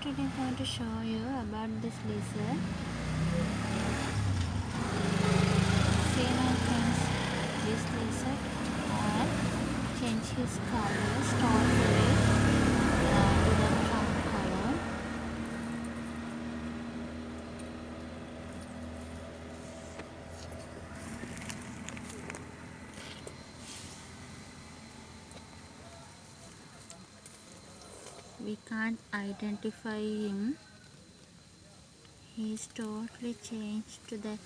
Today I'm going to show you about this lizard. See now friends, this lizard can change his colors totally to the trunk color. We can't identify him. He's totally changed to that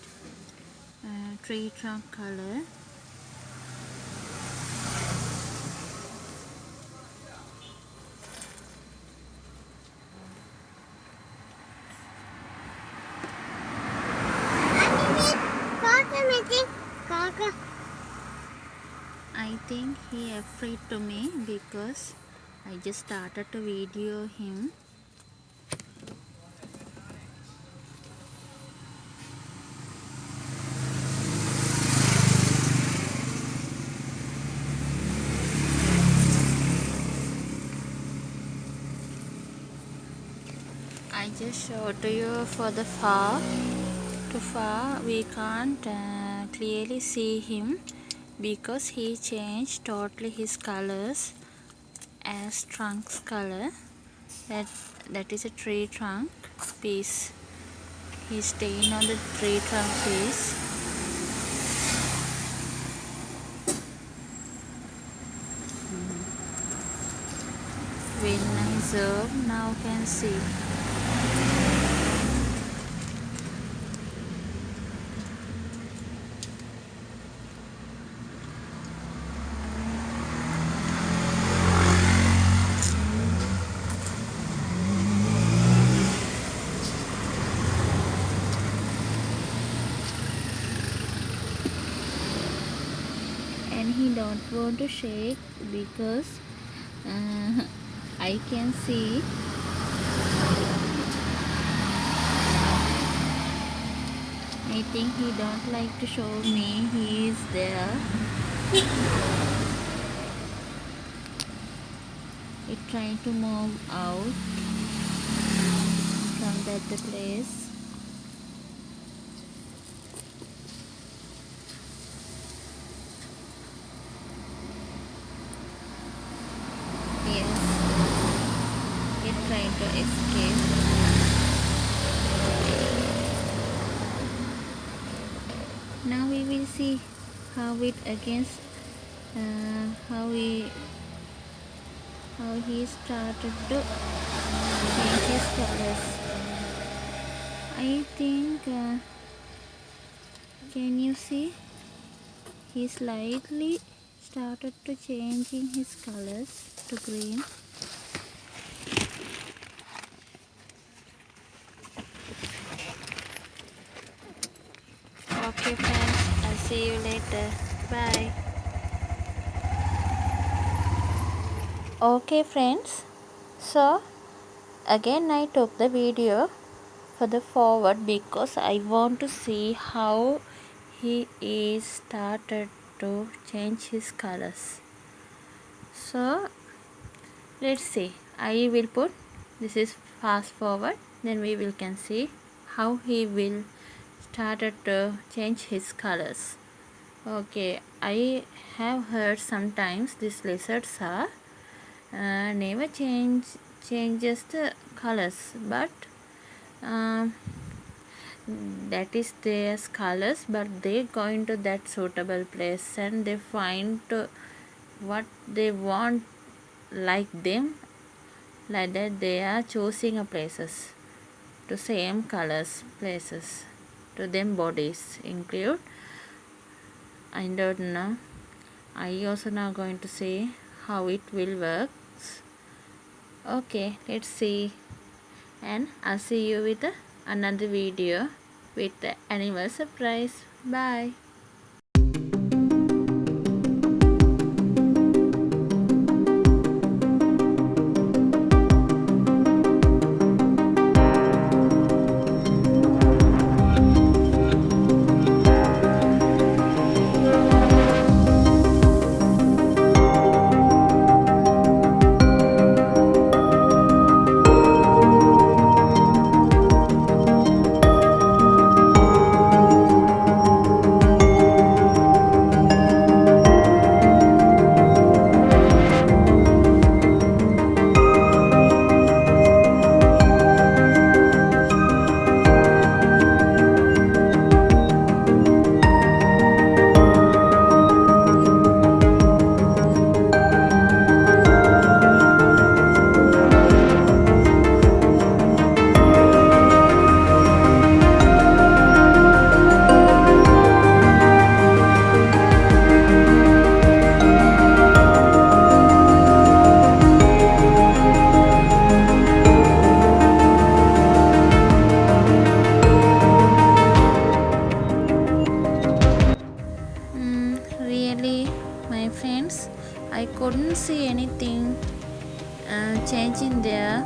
tree trunk color. I think he afraid to me because I just started to video him. I just showed to you for the far. Too far we can't clearly see him because he changed totally his colors as trunk's color. That is a tree trunk piece. He's staying on the tree trunk piece. When I zoom, now can see. And he don't want to shake because I can see I think he don't like to show me he is there. He trying to move out from that place. Yes, he trying to escape. Now we will see how it against how he started to change his colors. I think can you see he slightly started to changing his colors to green. Okay friends, I'll see you later. Bye. Okay friends, so again I took the video for the forward because I want to see how he is started to change his colors. So let's see. I will put this is fast forward, then we will can see how he will started to change his colors. Okay, I have heard sometimes these lizards are never changes the colors, but that is their colors, but they go into that suitable place and they find what they want like them, like that they are choosing a places to same colors places to them bodies include. I don't know, I also now going to see how it will works. Okay, let's see, and I'll see you with another video with the animal surprise. Bye. here?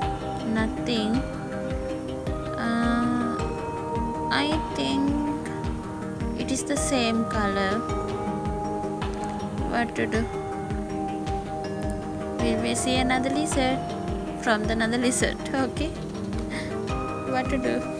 Nothing. I think it is the same color. What to do? Will we see another lizard from another lizard? Okay. What to do?